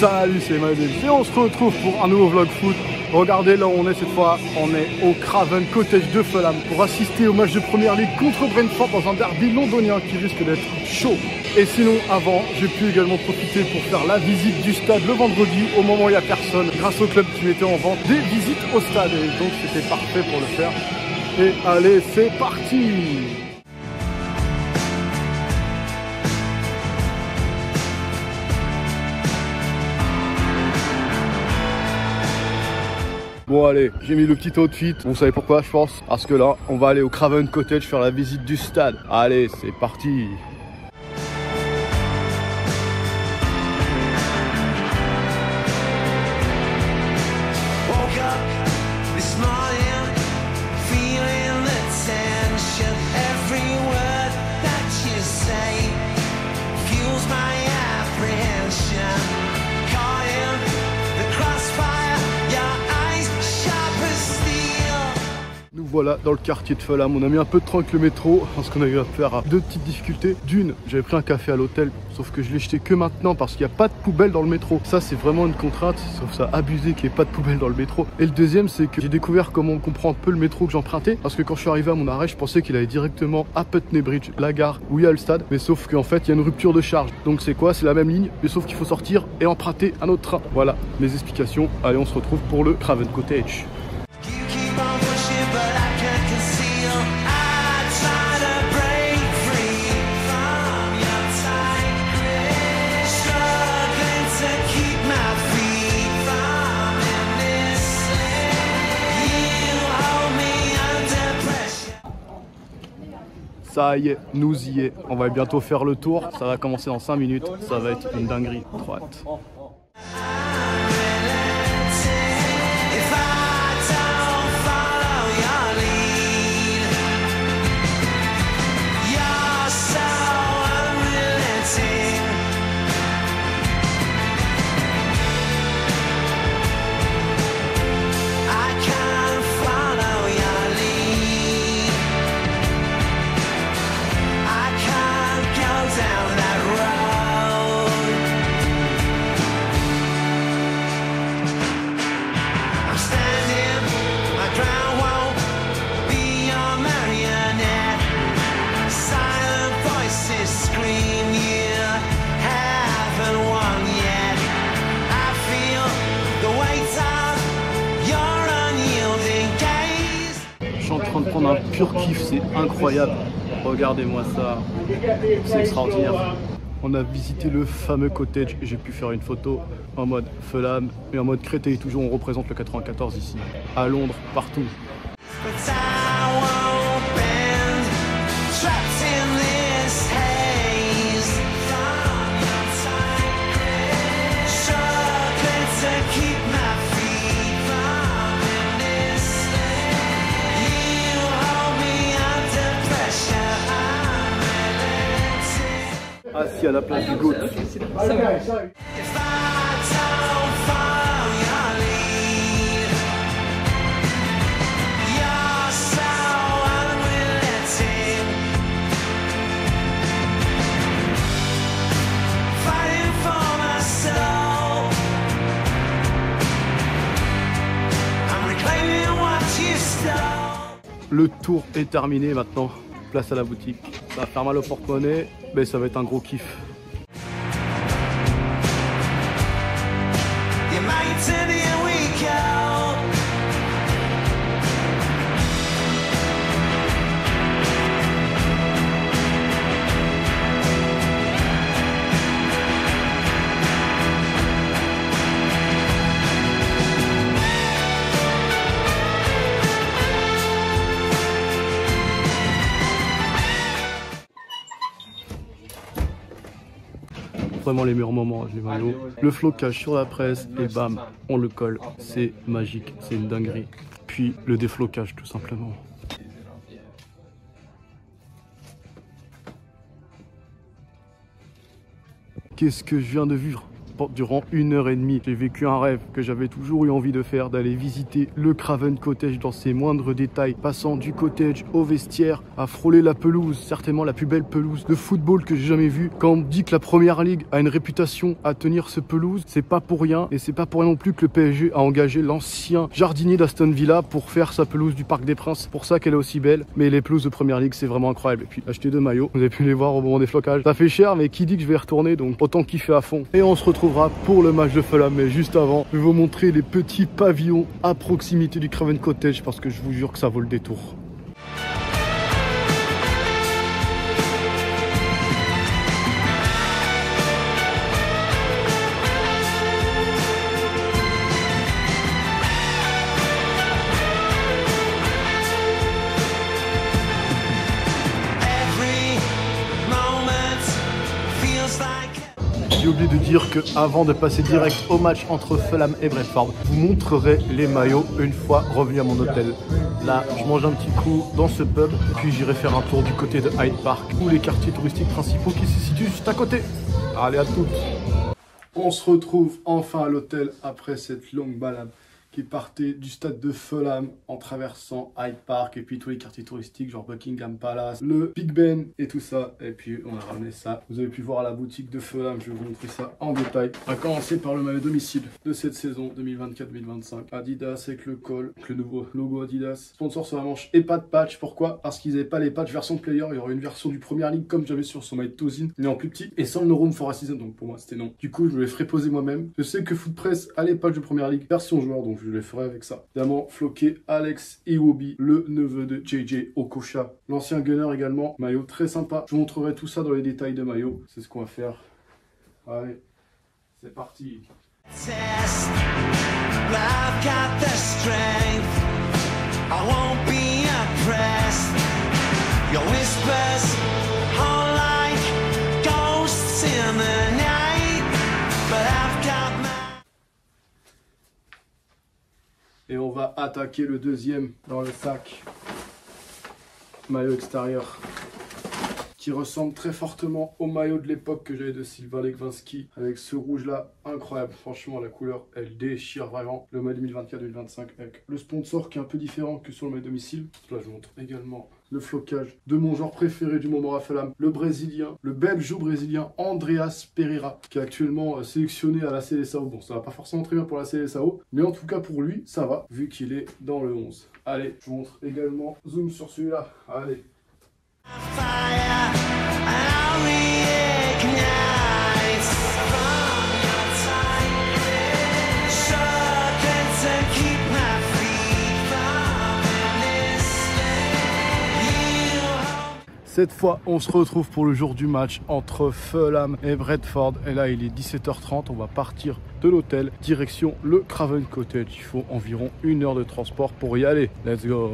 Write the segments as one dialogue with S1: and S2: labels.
S1: Salut, c'est Madeleine et on se retrouve pour un nouveau vlog foot. Regardez là où on est cette fois, on est au Craven Cottage de Fulham pour assister au match de Première Ligue contre Brentford dans un derby londonien qui risque d'être chaud. Et sinon avant, j'ai pu également profiter pour faire la visite du stade le vendredi au moment où il n'y a personne grâce au club qui mettait en vente des visites au stade et donc c'était parfait pour le faire. Et allez, c'est parti! Bon allez, j'ai mis le petit outfit, vous savez pourquoi je pense? Parce que là, on va aller au Craven Cottage faire la visite du stade. Allez, c'est parti! Voilà, dans le quartier de Fulham, on a mis un peu de train avec le métro parce qu'on a eu affaire à deux petites difficultés. D'une, j'avais pris un café à l'hôtel, sauf que je l'ai jeté que maintenant parce qu'il n'y a pas de poubelle dans le métro. Ça, c'est vraiment une contrainte, sauf ça abusé qu'il n'y ait pas de poubelle dans le métro. Et le deuxième, c'est que j'ai découvert comment on comprend un peu le métro que j'empruntais, parce que quand je suis arrivé à mon arrêt, je pensais qu'il allait directement à Putney Bridge, la gare où il y a le stade, mais sauf qu'en fait, il y a une rupture de charge. Donc c'est quoi? C'est la même ligne, mais sauf qu'il faut sortir et emprunter un autre train. Voilà les explications. Allez, on se retrouve pour le Craven Cottage. Ça y est, nous y est. On va bientôt faire le tour. Ça va commencer dans 5 minutes. Ça va être une dinguerie. Trop hâte. En train de prendre un pur kiff, c'est incroyable. Regardez-moi ça, c'est extraordinaire. On a visité le fameux cottage et j'ai pu faire une photo en mode Fulham et en mode Créteil. Toujours on représente le 94 ici, à Londres, partout. Assis à la place du GOAT. Le tour est terminé maintenant. Place à la boutique. Ça va faire mal au porte-monnaie, mais ça va être un gros kiff. Vraiment les meilleurs moments du maillot. Le flocage sur la presse et bam, on le colle. C'est magique, c'est une dinguerie. Puis le déflocage tout simplement. Qu'est-ce que je viens de vivre? durant 1h30. J'ai vécu un rêve que j'avais toujours eu envie de faire, d'aller visiter le Craven Cottage dans ses moindres détails, passant du cottage au vestiaire, à frôler la pelouse, certainement la plus belle pelouse de football que j'ai jamais vue. Quand on me dit que la Première Ligue a une réputation à tenir ce pelouse, c'est pas pour rien, et c'est pas pour rien non plus que le PSG a engagé l'ancien jardinier d'Aston Villa pour faire sa pelouse du Parc des Princes. Pour ça qu'elle est aussi belle, mais les pelouses de Première Ligue c'est vraiment incroyable. Et puis acheter 2 maillots, vous avez pu les voir au moment des flocages, ça fait cher, mais qui dit que je vais y retourner, donc autant kiffer à fond. Et on se retrouvera pour le match de Fulham, mais juste avant, je vais vous montrer les petits pavillons à proximité du Craven Cottage parce que je vous jure que ça vaut le détour. J'ai oublié de dire que avant de passer direct au match entre Fulham et Brentford, je vous montrerai les maillots une fois revenu à mon hôtel. Là, je mange un petit coup dans ce pub, puis j'irai faire un tour du côté de Hyde Park, ou les quartiers touristiques principaux qui se situent juste à côté. Allez, à toutes. On se retrouve enfin à l'hôtel après cette longue balade qui partait du stade de Fulham en traversant Hyde Park et puis tous les quartiers touristiques genre Buckingham Palace, le Big Ben et tout ça. Et puis on a ramené ça. Vous avez pu voir à la boutique de Fulham, je vais vous montrer ça en détail. On va commencer par le maillot domicile de cette saison 2024-2025. Adidas avec le col, avec le nouveau logo Adidas. Sponsor sur la manche et pas de patch. Pourquoi? Parce qu'ils n'avaient pas les patchs version player. Il y aurait une version du Premier League comme j'avais sur son maillot Tozin, mais en plus petit et sans le No Room for a Season. Donc pour moi c'était non. Du coup je me les ferai poser moi-même. Je sais que Footpress a les patchs de Premier League version joueur, donc je les ferai avec ça. Évidemment, floqué Alex Iwobi, le neveu de JJ Okocha, l'ancien gunner également. Maillot très sympa. Je vous montrerai tout ça dans les détails de maillot. C'est ce qu'on va faire. Allez, c'est parti. Et on va attaquer le deuxième dans le sac. Maillot extérieur. Qui ressemble très fortement au maillot de l'époque que j'avais de Sylvain Legwinski. Avec ce rouge là, incroyable. Franchement, la couleur, elle déchire vraiment. Le maillot 2024-2025 avec le sponsor qui est un peu différent que sur le maillot domicile. Là, je vous montre également le flocage de mon genre préféré du moment à Fulham, le brésilien, le belgeo-brésilien Andreas Pereira, qui est actuellement sélectionné à la CSAO. Bon, ça va pas forcément très bien pour la CSAO, mais en tout cas pour lui, ça va, vu qu'il est dans le 11. Allez, je vous montre également, zoom sur celui-là, allez. Cette fois, on se retrouve pour le jour du match entre Fulham et Brentford. Et là, il est 17h30. On va partir de l'hôtel, direction le Craven Cottage. Il faut environ 1 heure de transport pour y aller. Let's go!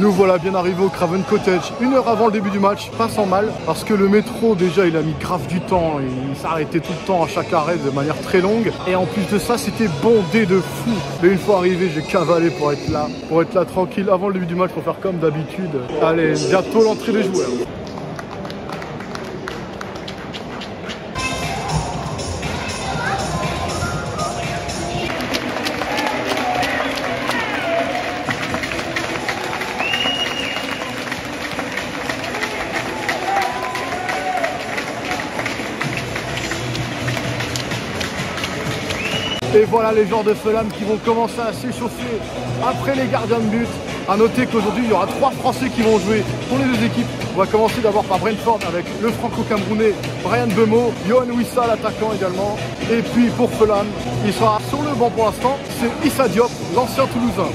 S1: Nous voilà bien arrivés au Craven Cottage, 1 heure avant le début du match, pas sans mal, parce que le métro déjà il a mis grave du temps, il s'arrêtait tout le temps à chaque arrêt de manière très longue, et en plus de ça c'était bondé de fou. Mais une fois arrivé j'ai cavalé pour être là tranquille avant le début du match pour faire comme d'habitude. Allez, bientôt l'entrée des joueurs. Et voilà les joueurs de Fulham qui vont commencer à s'échauffer après les gardiens de but. A noter qu'aujourd'hui il y aura 3 Français qui vont jouer pour les 2 équipes. On va commencer d'abord par Brentford avec le franco-camerounais Brian Bemo, Yohan Wissa l'attaquant également. Et puis pour Fulham, il sera sur le banc pour l'instant, c'est Issa Diop, l'ancien Toulousain.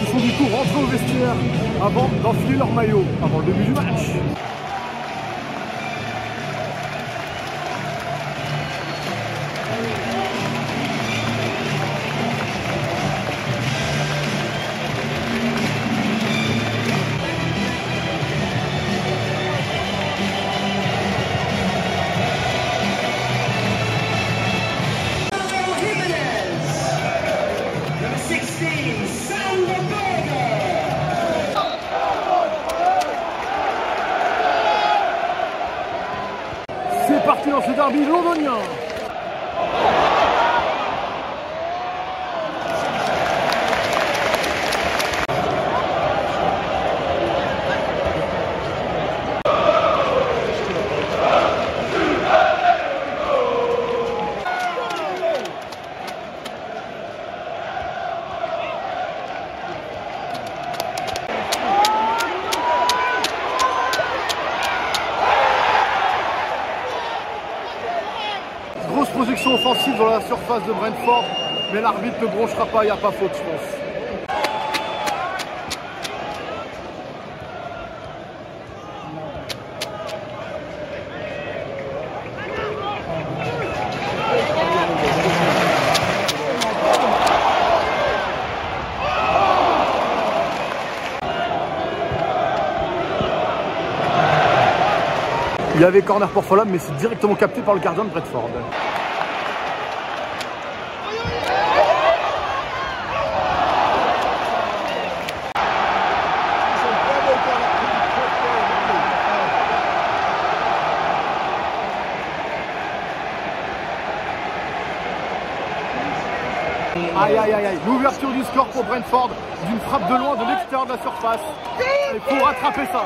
S1: sont du coup rentrés au vestiaire avant d'enfiler leur maillot, avant le début du match. C'est parti dans ce derby londonien. Grosse projection offensive dans la surface de Brentford, mais l'arbitre ne bronchera pas, il n'y a pas faute, je pense. Il y avait corner pour Fulham, mais c'est directement capté par le gardien de Brentford. Aïe aïe aïe aïe, l'ouverture du score pour Brentford, d'une frappe de loin de l'extérieur de la surface. Il faut rattraper ça.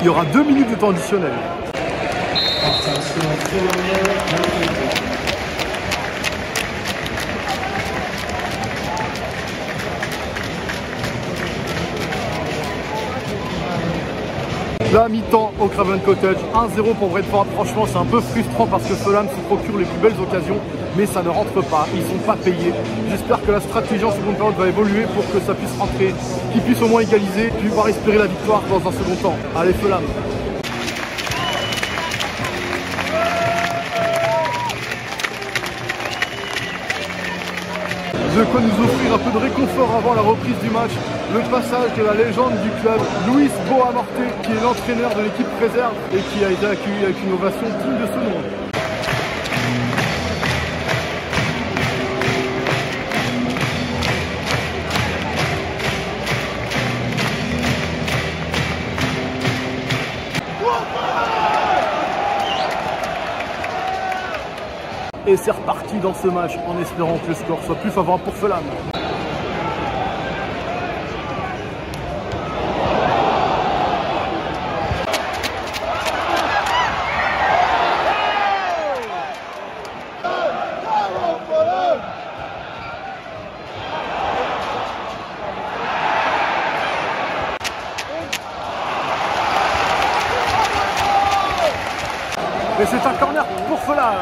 S1: Il y aura 2 minutes de temps additionnel. La mi-temps au Craven Cottage, 1-0 pour Brentford. Franchement, c'est un peu frustrant parce que Fulham se procure les plus belles occasions, mais ça ne rentre pas, ils ne sont pas payés. J'espère que la stratégie en seconde période va évoluer pour que ça puisse rentrer, qu'ils puissent au moins égaliser, puis pouvoir espérer la victoire dans un second temps. Allez Fulham! De quoi nous offrir un peu de réconfort avant la reprise du match. Le passage de la légende du club, Luis Boa Morte, qui est l'entraîneur de l'équipe réserve et qui a été accueilli avec une ovation digne de ce nom. Et c'est reparti dans ce match en espérant que le score soit plus favorable pour Fulham. Et c'est un corner pour Fulham.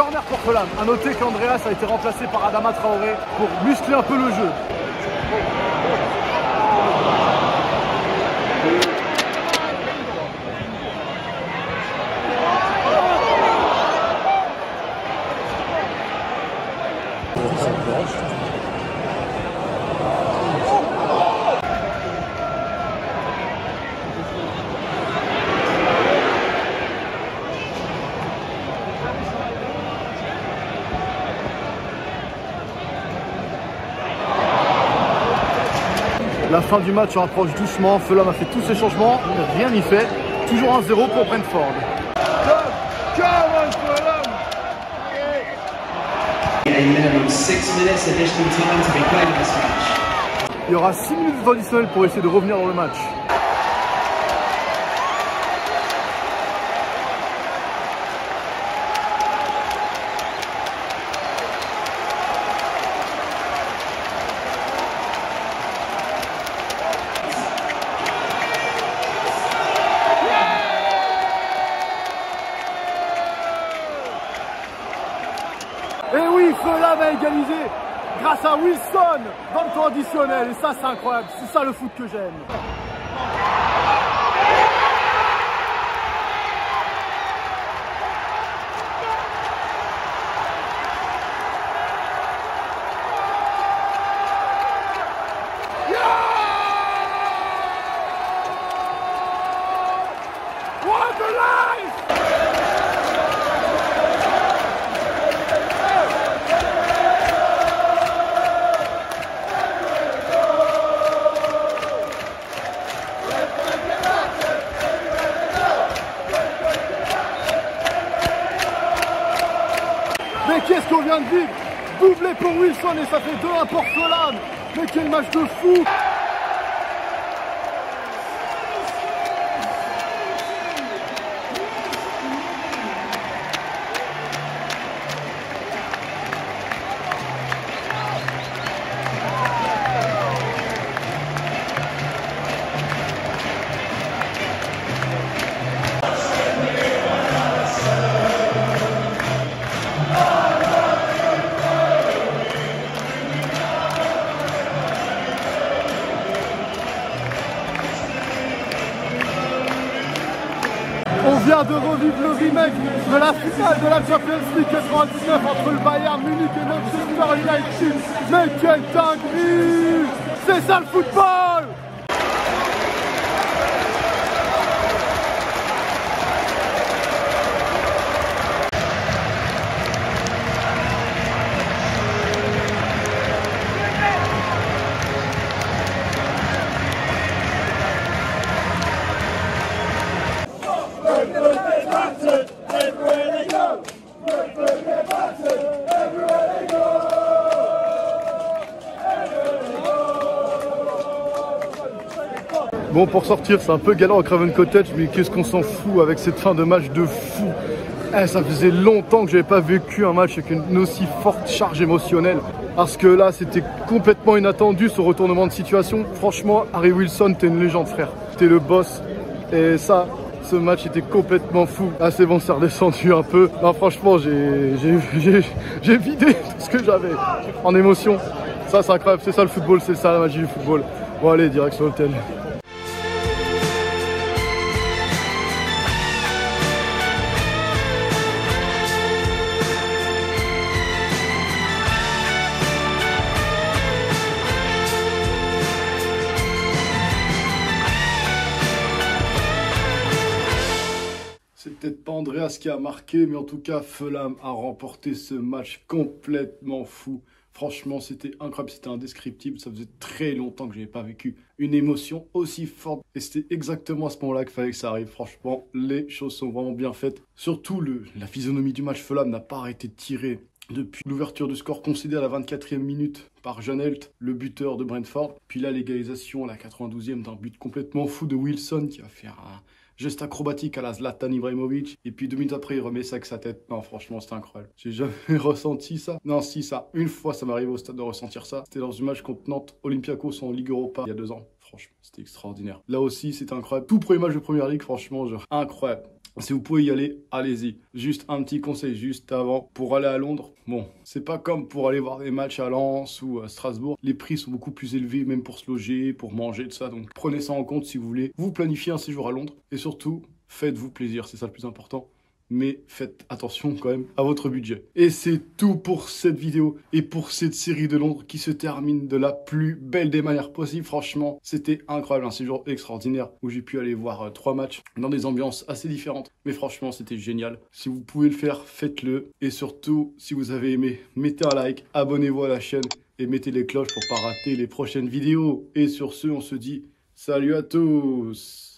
S1: Corner pour Fulham. A noter qu'Andreas a été remplacé par Adama Traoré pour muscler un peu le jeu. La fin du match, on approche doucement. Fulham a fait tous ses changements, rien n'y fait. Toujours 1-0 pour Brentford. Il y aura 6 minutes additionnelles pour essayer de revenir dans le match. Et oui, Fulham a égalisé grâce à Wilson dans le temps additionnel. Et ça, c'est incroyable. C'est ça le foot que j'aime. What a life! Mais qu'est-ce qu'on vient de vivre? Doublé pour Wilson et ça fait 2-1 pour Fulham. Mais quel match de fou! On vient de revivre le remake de la finale de la Champions League 99 entre le Bayern Munich et Manchester United. Mais quelle dinguerie! C'est ça le football! Bon, pour sortir, c'est un peu galère au Craven Cottage, mais qu'est-ce qu'on s'en fout avec cette fin de match de fou. Ça faisait longtemps que j'avais pas vécu un match avec une aussi forte charge émotionnelle. Parce que là, c'était complètement inattendu ce retournement de situation. Franchement, Harry Wilson, t'es une légende, frère. T'es le boss. Et ça, ce match était complètement fou. Ah, c'est bon, c'est redescendu un peu. Non, franchement, j'ai vidé tout ce que j'avais en émotion. Ça, c'est incroyable. C'est ça le football, c'est ça la magie du football. Bon, allez, direction l'hôtel. C'est peut-être pas Andreas qui a marqué, mais en tout cas, Fulham a remporté ce match complètement fou. Franchement, c'était incroyable, c'était indescriptible. Ça faisait très longtemps que je n'avais pas vécu une émotion aussi forte. Et c'était exactement à ce moment-là qu'il fallait que ça arrive. Franchement, les choses sont vraiment bien faites. Surtout, la physionomie du match, Fulham n'a pas arrêté de tirer depuis l'ouverture du score concédée à la 24e minute par Janelt, le buteur de Brentford. Puis là, l'égalisation à la 92e d'un but complètement fou de Wilson qui a fait un geste acrobatique à la Zlatan Ibrahimovic. Et puis 2 minutes après, il remet ça avec sa tête. Non, franchement, c'était incroyable. J'ai jamais ressenti ça. Non, si, ça. Une fois, ça m'est arrivé au stade de ressentir ça. C'était dans un match contre Nantes, Olympiakos en Ligue Europa, il y a 2 ans. Franchement, c'était extraordinaire. Là aussi, c'était incroyable. Tout premier match de Première Ligue, franchement, genre, incroyable. Si vous pouvez y aller, allez-y. Juste un petit conseil juste avant. Pour aller à Londres, bon, c'est pas comme pour aller voir des matchs à Lens ou à Strasbourg. Les prix sont beaucoup plus élevés, même pour se loger, pour manger, tout ça. Donc prenez ça en compte si vous voulez vous planifier un séjour à Londres. Et surtout, faites-vous plaisir, c'est ça le plus important. Mais faites attention quand même à votre budget. Et c'est tout pour cette vidéo et pour cette série de Londres qui se termine de la plus belle des manières possibles. Franchement, c'était incroyable, un séjour extraordinaire où j'ai pu aller voir 3 matchs dans des ambiances assez différentes. Mais franchement, c'était génial. Si vous pouvez le faire, faites-le. Et surtout, si vous avez aimé, mettez un like, abonnez-vous à la chaîne et mettez les cloches pour pas rater les prochaines vidéos. Et sur ce, on se dit salut à tous!